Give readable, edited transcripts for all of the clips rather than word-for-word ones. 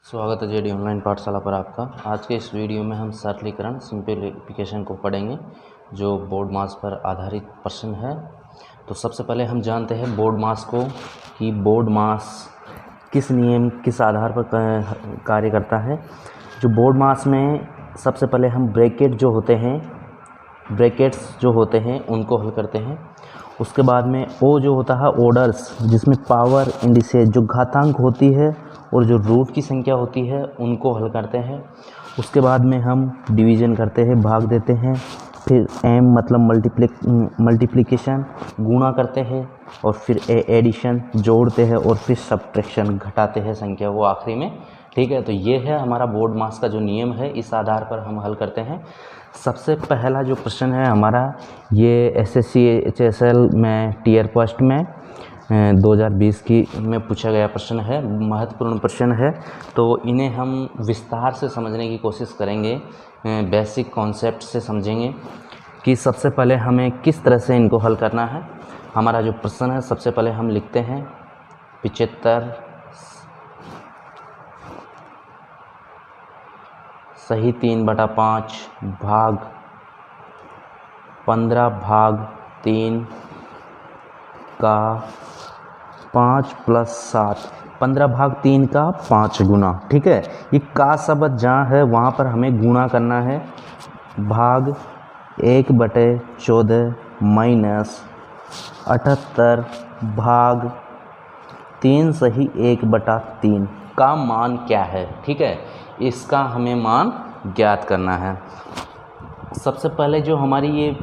स्वागत है JD online पाठशाला पर आपका। आज के इस वीडियो में हम सरलीकरण सिंप्लीफिकेशन को पढ़ेंगे जो बोर्ड मास पर आधारित प्रश्न है। तो सबसे पहले हम जानते हैं बोर्ड मास को कि बोर्ड मास किस नियम किस आधार पर कार्य करता है। जो बोर्ड मास में सबसे पहले हम ब्रैकेट्स जो होते हैं उनको हल करते हैं। उसके बाद में ओ जो होता है ऑर्डर्स, जिसमें पावर इंडिसेज जो घातांक होती है और जो रूट की संख्या होती है उनको हल करते हैं। उसके बाद में हम डिवीज़न करते हैं, भाग देते हैं। फिर एम मतलब मल्टीप्लिकेशन गुणा करते हैं, और फिर एडिशन जोड़ते हैं, और फिर सब्ट्रैक्शन घटाते हैं संख्या को आखिरी में। ठीक है, तो ये है हमारा बोर्ड मास का जो नियम है, इस आधार पर हम हल करते हैं। सबसे पहला जो प्रश्न है हमारा, ये एसएससी एचएसएल में टीयर फर्स्ट में 2020 की में पूछा गया प्रश्न है, महत्वपूर्ण प्रश्न है। तो इन्हें हम विस्तार से समझने की कोशिश करेंगे, बेसिक कॉन्सेप्ट से समझेंगे कि सबसे पहले हमें किस तरह से इनको हल करना है। हमारा जो प्रश्न है सबसे पहले हम लिखते हैं 75 सही 3/5 भाग 15 भाग 3 का 5 + 7, 15 भाग 3 का 5 गुना। ठीक है, ये का शब्द जहाँ है वहाँ पर हमें गुणा करना है। भाग 1/14 माइनस 78 भाग 3 सही 1/3 का मान क्या है। ठीक है, इसका हमें मान ज्ञात करना है। सबसे पहले जो हमारी ये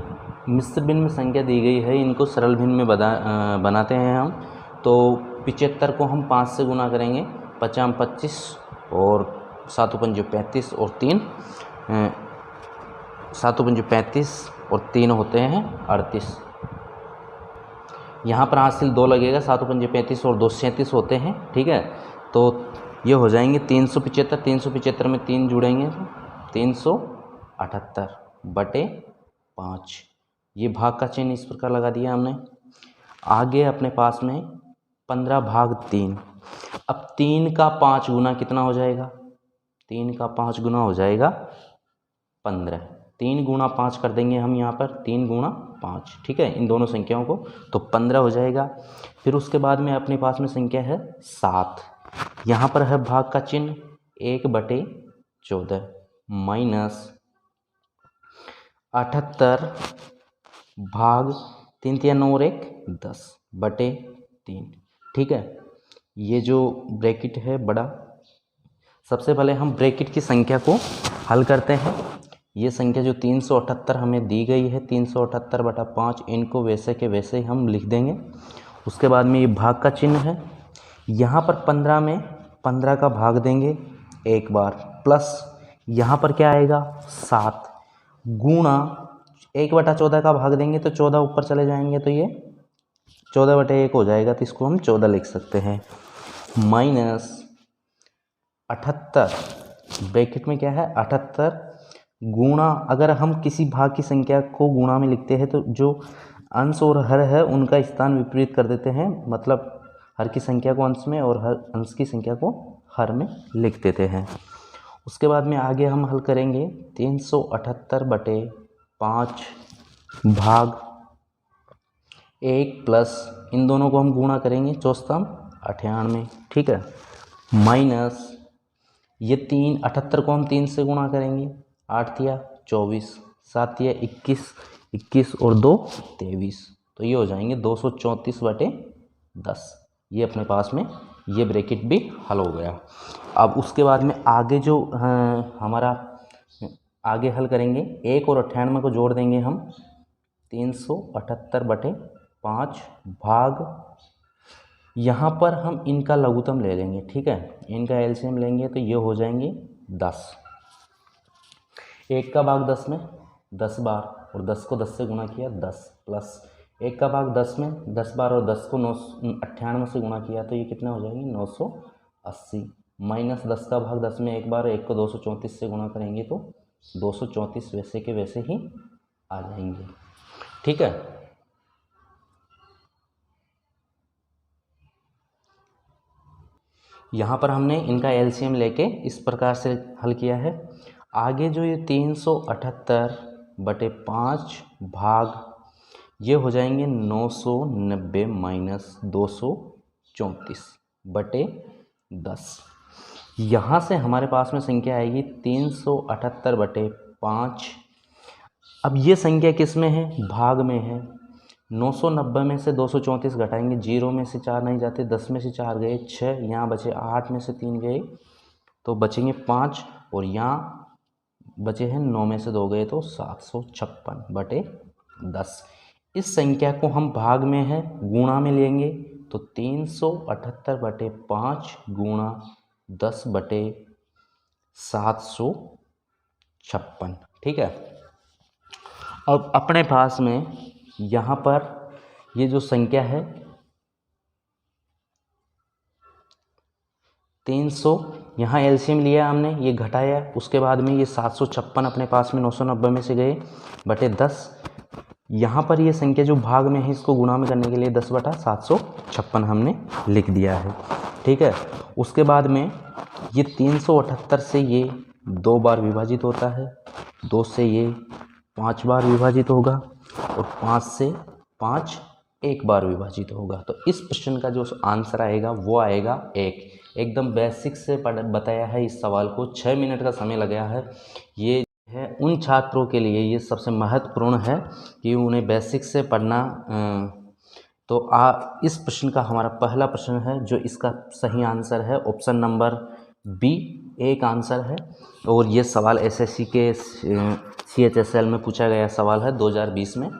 मिश्र भिन्न में संख्या दी गई है, इनको सरल भिन्न में बनाते हैं हम। तो 75 को हम 5 से गुना करेंगे, 5 × 25 और 7 × 5 35 और 3 7 × 5 35 और 3 होते हैं 38। यहाँ पर हासिल 2 लगेगा, 7 × 5 35 और 2 37 होते हैं। ठीक है, तो ये हो जाएंगे 375। 375 में 3 जुड़ेंगे तो 378/5। ये भाग का चिन्ह इस प्रकार लगा दिया हमने। आगे अपने पास में 15 भाग 3। अब 3 का 5 गुना कितना हो जाएगा? 3 का 5 गुना हो जाएगा 15। 3 × 5 कर देंगे हम यहाँ पर, 3 × 5। ठीक है, इन दोनों संख्याओं को, तो 15 हो जाएगा। फिर उसके बाद में अपने पास में संख्या है 7। यहाँ पर है भाग का चिन्ह 1/14 माइनस 78 भाग 3 × 9 और 1 10/3। ठीक है, ये जो ब्रैकेट है बड़ा, सबसे पहले हम ब्रैकेट की संख्या को हल करते हैं। ये संख्या जो 378 हमें दी गई है, 378/5, इनको वैसे के वैसे ही हम लिख देंगे। उसके बाद में ये भाग का चिन्ह है, यहाँ पर 15 में 15 का भाग देंगे एक बार, प्लस यहाँ पर क्या आएगा 7 गुणा 1/14 का भाग देंगे तो 14 ऊपर चले जाएंगे, तो ये 14/1 हो जाएगा, तो इसको हम 14 लिख सकते हैं। माइनस 78 ब्रैकेट में क्या है 78 गुणा, अगर हम किसी भाग की संख्या को गुणा में लिखते हैं तो जो अंश और हर है उनका स्थान विपरीत कर देते हैं, मतलब हर की संख्या को अंश में और हर अंश की संख्या को हर में लिख देते हैं। उसके बाद में आगे हम हल करेंगे 378/5 भाग 1 प्लस, इन दोनों को हम गुणा करेंगे 4 × 98। ठीक है, माइनस ये 78 को हम 3 से गुणा करेंगे, 8 × 24, 7 × 21, 21 और 2 23, तो ये हो जाएंगे 234/10। ये अपने पास में ये ब्रैकेट भी हल हो गया। अब उसके बाद में आगे जो हमारा आगे हल करेंगे 1 और 98 को जोड़ देंगे हम, 378/5 भाग, यहाँ पर हम इनका लघुत्तम ले लेंगे। ठीक है, इनका एलसीएम लेंगे तो ये हो जाएंगे 10। 1 का भाग 10 में 10 बार, और 10 को 10 से गुणा किया 10, प्लस 1 का भाग 10 में 10 बार और 10 को 98 से गुणा किया, तो ये कितना हो जाएंगे 980, माइनस 10 का भाग 10 में एक बार, 1 को 234 से गुणा करेंगे तो 234 वैसे के वैसे ही आ जाएंगे। ठीक है, यहाँ पर हमने इनका एलसीएम लेके इस प्रकार से हल किया है। आगे जो ये 378/5 भाग ये हो जाएंगे 990 माइनस 234/10। यहाँ से हमारे पास में संख्या आएगी 378/5। अब ये संख्या किस में है? भाग में है। 990 में से 234 घटाएंगे, 0 में से 4 नहीं जाते, 10 में से 4 गए 6, यहाँ बचे 8 में से 3 गए तो बचेंगे 5, और यहाँ बचे हैं 9 में से 2 गए तो 756/10। इस संख्या को हम भाग में है गुणा में लेंगे तो 378/5 गुणा 10/756। ठीक है। अब अपने पास में यहाँ पर ये जो संख्या है 300, यहाँ एलसीएम लिया हमने, ये घटाया, उसके बाद में ये 756 अपने पास में 990 में से गए बटे 10। यहाँ पर ये संख्या जो भाग में है इसको गुणा में करने के लिए 10/756 हमने लिख दिया है। ठीक है। उसके बाद में ये 378 से ये 2 बार विभाजित होता है, 2 से ये 5 बार विभाजित होगा, और 5 से 5 1 बार विभाजित होगा। तो इस प्रश्न का जो आंसर आएगा वो आएगा 1। एकदम बेसिक से बताया है इस सवाल को, 6 मिनट का समय लगा है। ये है उन छात्रों के लिए ये सबसे महत्वपूर्ण है कि उन्हें बेसिक से पढ़ना। तो इस प्रश्न का हमारा पहला प्रश्न है जो इसका सही आंसर है ऑप्शन नंबर बी, एक आंसर है। और ये सवाल एसएससी के CHSL में पूछा गया सवाल है 2020 में।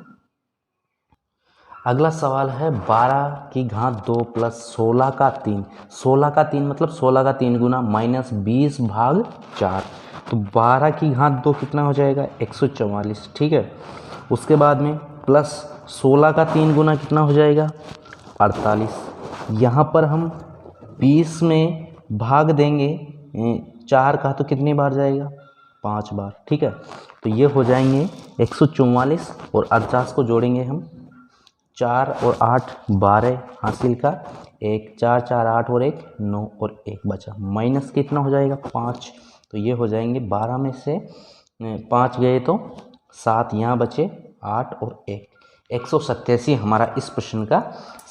अगला सवाल है 12 की घात 2 प्लस 16 का 3। 16 का 3 मतलब 16 का 3 गुना माइनस 20/4। तो 12 की घात 2 कितना हो जाएगा? 144। ठीक है। उसके बाद में प्लस 16 का 3 गुना कितना हो जाएगा? 48। यहाँ पर हम 20 में भाग देंगे 4 का तो कितनी बार जाएगा? 5 बार। ठीक है। तो ये हो जाएंगे 144 और 49 को जोड़ेंगे हम, 4 और 8 12 हासिल का, 1 4 4 8 और 1 9 और 1 बचा, माइनस कितना हो जाएगा? 5। तो ये हो जाएंगे 12 में से 5 गए तो 7, यहाँ बचे 8 और 1, 187 हमारा इस प्रश्न का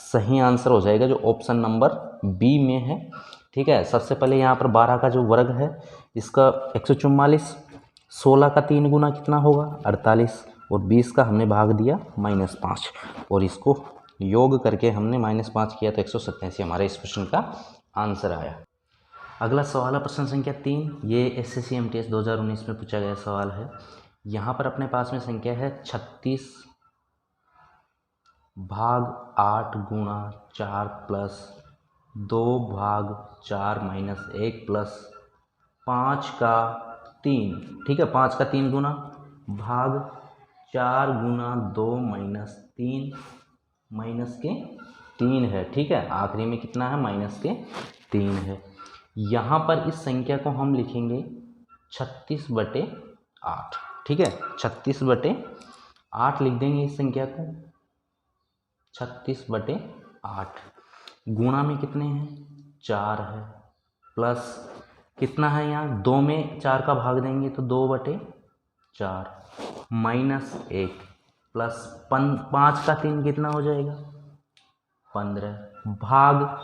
सही आंसर हो जाएगा जो ऑप्शन नंबर बी में है। ठीक है। सबसे पहले यहाँ पर 12 का जो वर्ग है इसका 144, 16 का 3 गुना कितना होगा? 48, और 20 का हमने भाग दिया -5, और इसको योग करके हमने -5 किया तो 187 हमारे इस प्रश्न का आंसर आया। अगला सवाल है प्रश्न संख्या 3। ये SSC MTS 2019 में पूछा गया सवाल है। यहाँ पर अपने पास में संख्या है 36/8 गुणा 4 प्लस 2/4 माइनस 1 प्लस 5 का 3। ठीक है। 5 का 3 गुना भाग 4 गुना 2 माइनस 3 माइनस के 3 है। ठीक है। आखिरी में कितना है? -3 है। यहाँ पर इस संख्या को हम लिखेंगे 36/8। ठीक है। 36/8 लिख देंगे इस संख्या को, 36/8। गुणा में कितने हैं? 4 है, प्लस कितना है? यहाँ 2 में 4 का भाग देंगे तो 2/4 माइनस 1 प्लस 5 का 3 कितना हो जाएगा? 15 भाग,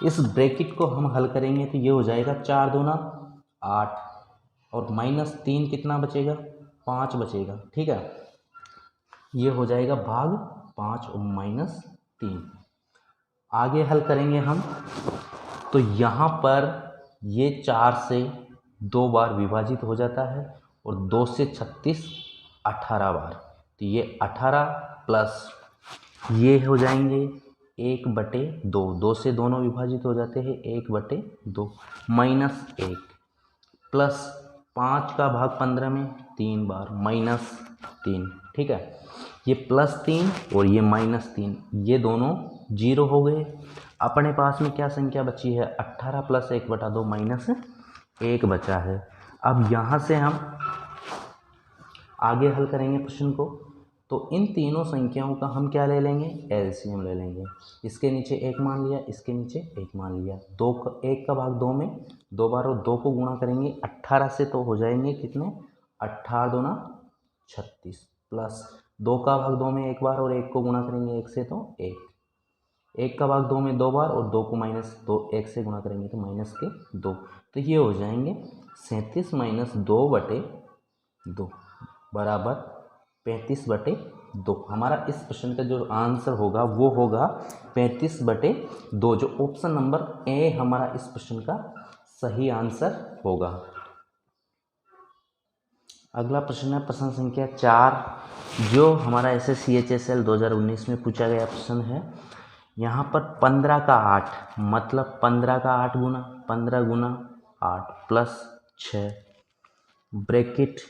इस ब्रैकेट को हम हल करेंगे तो ये हो जाएगा 4 दूना 8 और -3 कितना बचेगा? 5 बचेगा। ठीक है। ये हो जाएगा भाग 5 और -3। आगे हल करेंगे हम तो यहाँ पर ये 4 से 2 बार विभाजित हो जाता है और 2 से 36 18 बार, तो ये 18 प्लस ये हो जाएंगे 1/2, 2 से दोनों विभाजित हो जाते हैं 1/2 -1 प्लस 5 का भाग 15 में 3 बार -3। ठीक है। ये +3 और ये -3, ये दोनों 0 हो गए। अपने पास में क्या संख्या बची है? 18 + 1/2 -1 बचा है। अब यहाँ से हम आगे हल करेंगे प्रश्न को। तो इन तीनों संख्याओं का हम क्या ले लेंगे, एलसीएम ले लेंगे। इसके नीचे एक मान लिया, इसके नीचे एक मान लिया। एक का भाग 2 में 2 बार और 2 को गुणा करेंगे 18 से तो हो जाएंगे कितने, 18 दूना 36, प्लस 2 का भाग 2 में एक बार और 1 को गुणा करेंगे 1 से तो 1 का भाग 2 में 2 बार और 2 को माइनस 1 से गुणा करेंगे तो माइनस के 2, तो ये हो जाएंगे 37 माइनस 2/2 बराबर 35/2। हमारा इस प्रश्न का जो आंसर होगा वो होगा 35/2, जो ऑप्शन नंबर ए हमारा इस प्रश्न का सही आंसर होगा। अगला प्रश्न है प्रश्न संख्या 4, जो हमारा SSCHSL 2019 में पूछा गया प्रश्न है। यहाँ पर 15 का 8 मतलब 15 का 8 गुना 15 गुना 8 प्लस 6 ब्रैकेट,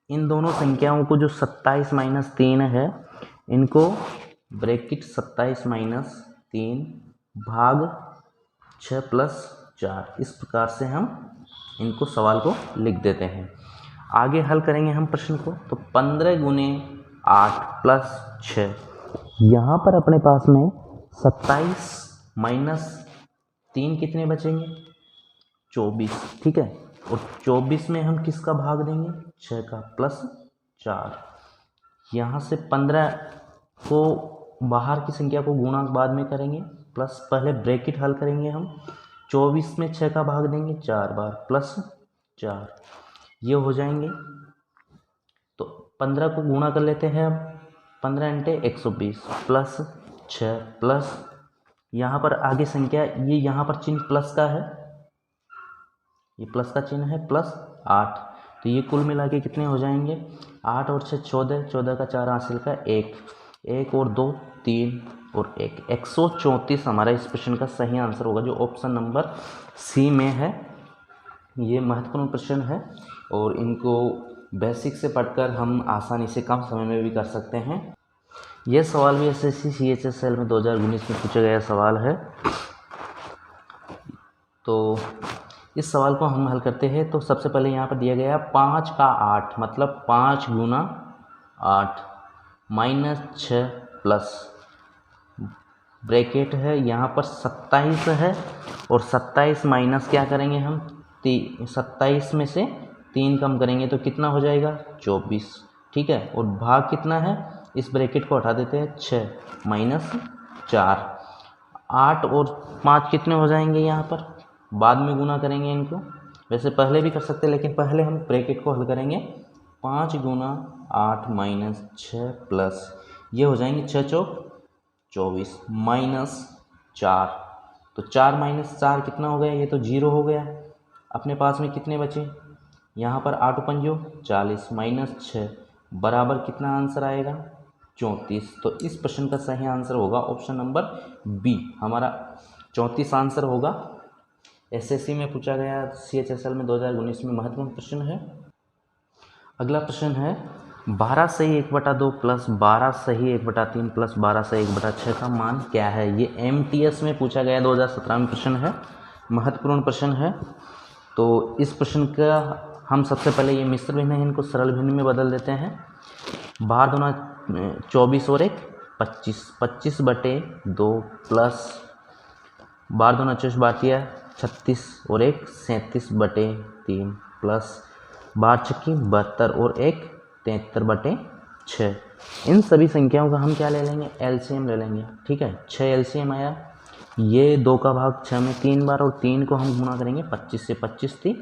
इन दोनों संख्याओं को जो 27 माइनस 3 है, इनको ब्रैकेट 27 माइनस 3 भाग 6 प्लस 4, इस प्रकार से हम इनको सवाल को लिख देते हैं। आगे हल करेंगे हम प्रश्न को, तो 15 गुने 8 प्लस 6, यहाँ पर अपने पास में 27 माइनस 3 कितने बचेंगे, 24, ठीक है। और 24 में हम किसका भाग देंगे, 6 का, प्लस 4। यहाँ से 15 को बाहर की संख्या को गुणा बाद में करेंगे, प्लस पहले ब्रैकेट हल करेंगे हम। 24 में 6 का भाग देंगे 4 बार, प्लस 4, ये हो जाएंगे। तो 15 को गुणा कर लेते हैं अब, 15 × 120 प्लस 6 प्लस, यहाँ पर आगे संख्या, ये यहाँ पर चिन्ह प्लस का है, ये प्लस का चिन्ह है, प्लस 8, तो ये कुल मिला के कितने हो जाएंगे, 8 और 6 14, 14 का 4 हासिल का 1, 1 और 2 3 और 1, 134 हमारा इस प्रश्न का सही आंसर होगा, जो ऑप्शन नंबर सी में है। ये महत्वपूर्ण प्रश्न है और इनको बेसिक से पढ़कर हम आसानी से कम समय में भी कर सकते हैं। यह सवाल भी SSCHSL में 2019 में पूछा गया सवाल है। तो इस सवाल को हम हल करते हैं। तो सबसे पहले यहाँ पर दिया गया 5 का 8 मतलब 5 गुना 8 माइनस 6 प्लस ब्रैकेट है, यहाँ पर 27 है और 27 माइनस क्या करेंगे हम, 27 में से 3 कम करेंगे तो कितना हो जाएगा, 24, ठीक है। और भाग कितना है, इस ब्रैकेट को हटा देते हैं, 6 माइनस 4, 8 और 5 कितने हो जाएंगे, यहाँ पर बाद में गुना करेंगे इनको, वैसे पहले भी कर सकते हैं लेकिन पहले हम ब्रैकेट को हल करेंगे। 5 गुना 8 माइनस 6 प्लस, ये हो जाएंगे 6 चौक 24 माइनस 4, तो 4 माइनस 4 कितना हो गया, ये तो 0 हो गया। अपने पास में कितने बचे, यहाँ पर 8 पंजो 40 माइनस 6 बराबर कितना आंसर आएगा, 34। तो इस प्रश्न का सही आंसर होगा ऑप्शन नंबर बी, हमारा 34 आंसर होगा। SSC में पूछा गया, CHSL में 2019 में महत्वपूर्ण प्रश्न है। अगला प्रश्न है 12 सही 1/2 प्लस 12 सही 1/3 प्लस 12 सही 1/6 का मान क्या है। ये MTS में पूछा गया 2017 में प्रश्न है, महत्वपूर्ण प्रश्न है। तो इस प्रश्न का हम सबसे पहले ये मिश्र भिन्न है, इनको सरल भिन्न में बदल देते हैं। 12 दूना 24 और 1 25, 25/2 प्लस 12 दूना 24 बातिया 36 और 1 37/3 प्लस 12 छक्की 72 और 1 73/6। इन सभी संख्याओं का हम क्या ले लेंगे, LCM ले लेंगे, ठीक है। 6 LCM आया, ये 2 का भाग 6 में 3 बार और 3 को हम गुणा करेंगे 25 से, 25 3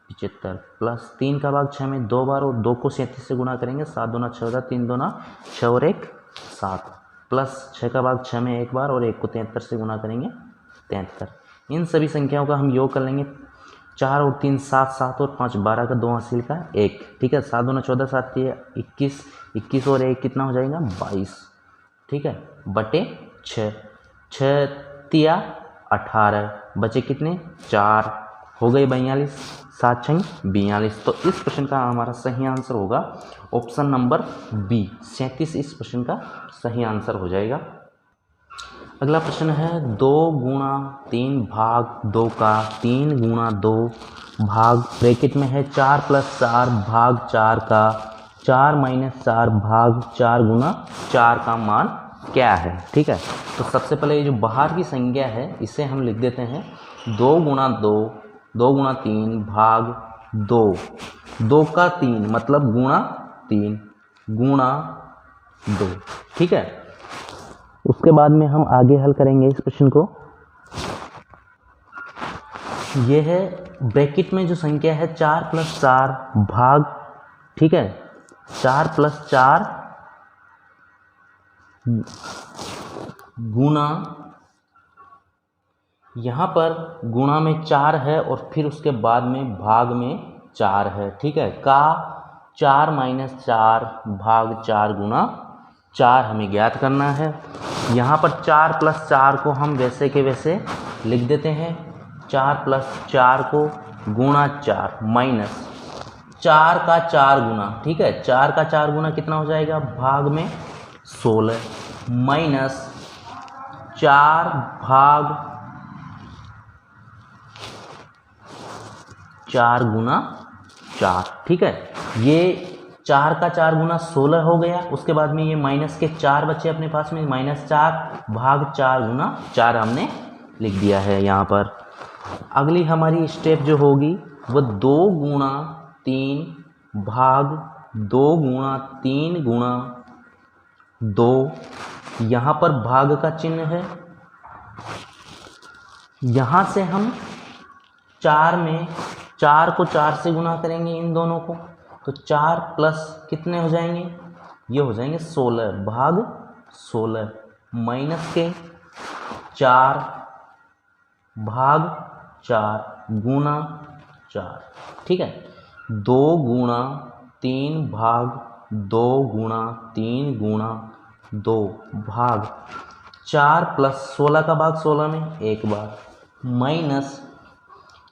75 प्लस 3 का भाग 6 में 2 बार और 2 को 37 से गुणा करेंगे, 7 दूना 14 3 दूना 6 और 1 7 प्लस 6 का भाग 6 में एक बार और 1 को 73 से गुणा करेंगे 73। इन सभी संख्याओं का हम योग कर लेंगे, 4 और 3 7, 7 और 5 12 का 2 हासिल का 1, ठीक है। 7 दूना 14 7 3 21, 21 और 1 कितना हो जाएगा 22, ठीक है, बटे 6, 6 तिया 18 बचे कितने 4, हो गए 42, 7 6 42। तो इस प्रश्न का हमारा सही आंसर होगा ऑप्शन नंबर बी, 37 इस प्रश्न का सही आंसर हो जाएगा। अगला प्रश्न है 2 गुणा 3 भाग 2 का 3 गुणा 2 भाग ब्रैकेट में है 4 प्लस 4 भाग 4 का 4 - 4 भाग 4 गुना 4 का मान क्या है। ठीक है, तो सबसे पहले ये जो बाहर की संख्या है इसे हम लिख देते हैं 2 गुना 2, 2 गुना 3 भाग 2, 2 का 3 मतलब गुणा 3 गुणा 2। ठीक है, उसके बाद में हम आगे हल करेंगे इस प्रश्न को। ये है ब्रैकेट में जो संख्या है 4 + 4 भाग, ठीक है, 4 + 4 गुना, यहाँ पर गुणा में 4 है और फिर उसके बाद में भाग में 4 है। ठीक है, का 4 - 4 भाग 4 गुना 4 हमें ज्ञात करना है। यहाँ पर 4 + 4 को हम वैसे के वैसे लिख देते हैं, 4 + 4 को गुणा 4 माइनस 4 का 4 गुना, ठीक है, 4 का 4 गुना कितना हो जाएगा भाग में 16 माइनस 4 भाग 4 गुना 4। ठीक है, ये 4 का 4 गुना 16 हो गया। उसके बाद में ये माइनस के 4 बचे अपने पास में, -4 भाग 4 गुना 4 हमने लिख दिया है यहाँ पर। अगली हमारी स्टेप जो होगी वो 2 गुणा 3 भाग 2 गुणा 3 गुणा 2। यहाँ पर भाग का चिन्ह है, यहाँ से हम 4 में 4 को 4 से गुणा करेंगे इन दोनों को, तो 4 प्लस कितने हो जाएंगे, ये हो जाएंगे 16 भाग 16 माइनस के 4 भाग 4 गुना 4। ठीक है, 2 गुणा 3 भाग 2 गुणा 3 गुणा 2 भाग 4 प्लस 16 का भाग 16 में एक बार, माइनस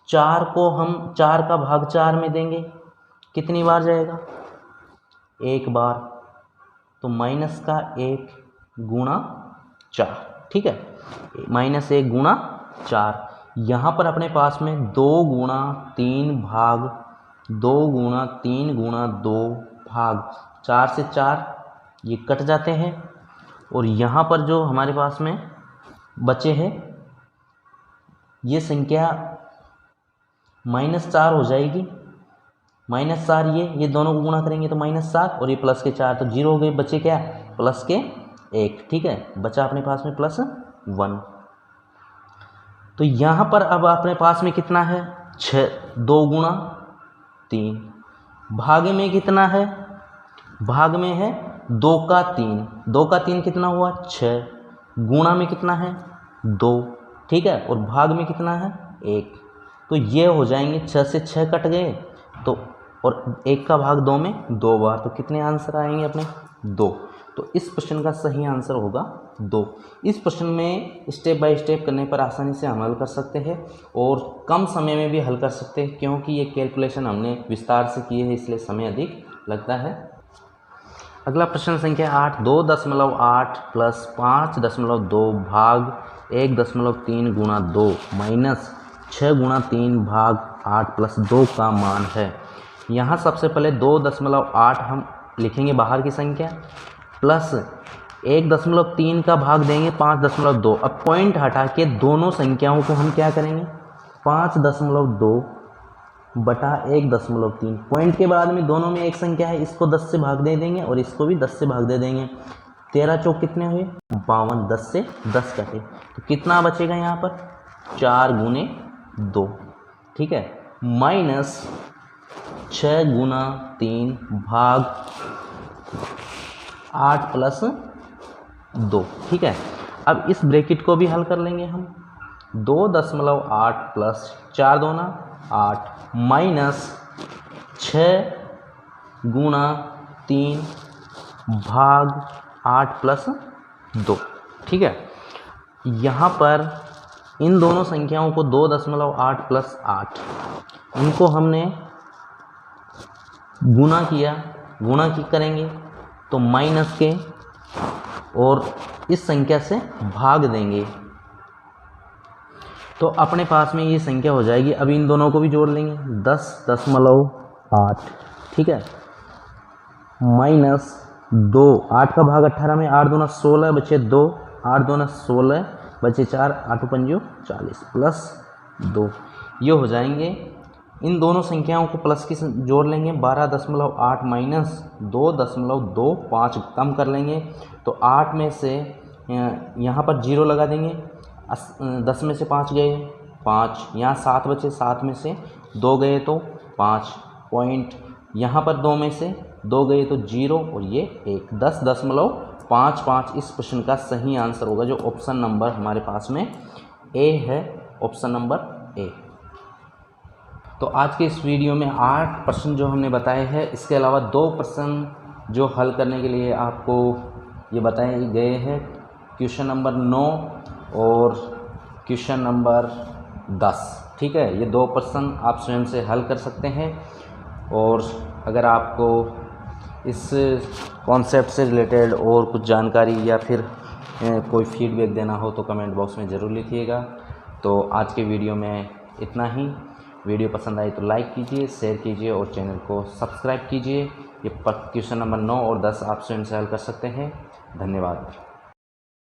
4 को हम 4 का भाग 4 में देंगे, कितनी बार जाएगा, एक बार, तो माइनस का 1 गुणा 4। ठीक है, -1 गुणा 4। यहाँ पर अपने पास में 2 गुणा 3 भाग 2 गुणा 3 गुणा 2 भाग 4 से 4 ये कट जाते हैं, और यहाँ पर जो हमारे पास में बचे हैं ये संख्या -4 हो जाएगी, -4 ये दोनों को गुणा करेंगे तो -7 और ये प्लस के 4 तो 0 हो गए, बचे क्या प्लस के 1। ठीक है, बचा अपने पास में +1। तो यहाँ पर अब अपने पास में कितना है 6, 2 गुणा 3, भाग में कितना है, भाग में है 2 का 3, 2 का 3 कितना हुआ 6, गुणा में कितना है 2। ठीक है, और भाग में कितना है 1, तो ये हो जाएंगे 6 से 6 कट गए, तो और 1 का भाग 2 में 2 बार, तो कितने आंसर आएंगे अपने 2। तो इस प्रश्न का सही आंसर होगा 2। इस प्रश्न में स्टेप बाय स्टेप करने पर आसानी से हम हल कर सकते हैं और कम समय में भी हल कर सकते हैं, क्योंकि ये कैलकुलेशन हमने विस्तार से किए हैं इसलिए समय अधिक लगता है। अगला प्रश्न संख्या 8, 2.8 प्लस 5.2 भाग 1.3 गुणा 2 माइनस 6 गुणा 3 भाग 8 प्लस 2 का मान है। यहाँ सबसे पहले 2.8 हम लिखेंगे बाहर की संख्या, प्लस 1.3 का भाग देंगे 5.2। अब पॉइंट हटा के दोनों संख्याओं को हम क्या करेंगे 5.2 बटा 1.3, पॉइंट के बाद में दोनों में एक संख्या है, इसको 10 से भाग दे देंगे और इसको भी 10 से भाग दे देंगे। 13 चौक कितने हुए 52, 10 से 10 कटे, तो कितना बचेगा यहाँ पर 4 गुने 2। ठीक है, माइनस 6 गुना 3 भाग 8 प्लस 2। ठीक है, अब इस ब्रैकेट को भी हल कर लेंगे हम, 2.8 प्लस 4 दूना 8 माइनस 6 गुणा 3 भाग 8 प्लस 2। ठीक है, यहाँ पर इन दोनों संख्याओं को 2.8 प्लस 8 इनको हमने गुणा किया, करेंगे तो माइनस के और इस संख्या से भाग देंगे, तो अपने पास में ये संख्या हो जाएगी। अब इन दोनों को भी जोड़ लेंगे 10.8। ठीक है, -2, 8 का भाग 18 में 8 दूना 16 बचे 2, 8 दूना 16 बचे 4, 8 पंजो 40 प्लस 2, ये हो जाएंगे। इन दोनों संख्याओं को प्लस की जोड़ लेंगे, 12.8 माइनस 2.25 कम कर लेंगे तो 8 में से यहाँ पर 0 लगा देंगे, 10 में से 5 गए 5, यहाँ 7 बचे, 7 में से 2 गए तो 5 पॉइंट, यहाँ पर 2 में से 2 गए तो 0 और ये 1, 10.55 इस प्रश्न का सही आंसर होगा, जो ऑप्शन नंबर हमारे पास में ए है, ऑप्शन नंबर ए। तो आज के इस वीडियो में 8 प्रश्न जो हमने बताए हैं, इसके अलावा 2 प्रश्न जो हल करने के लिए आपको ये बताए गए हैं, क्वेश्चन नंबर 9 और क्वेश्चन नंबर 10। ठीक है, ये 2 प्रश्न आप स्वयं से हल कर सकते हैं। और अगर आपको इस कॉन्सेप्ट से रिलेटेड और कुछ जानकारी या फिर कोई फीडबैक देना हो तो कमेंट बॉक्स में ज़रूर लिखिएगा। तो आज के वीडियो में इतना ही। वीडियो पसंद आई तो लाइक कीजिए, शेयर कीजिए और चैनल को सब्सक्राइब कीजिए। ये क्वेश्चन नंबर 9 और 10 आप स्वयं से हल कर सकते हैं। धन्यवाद।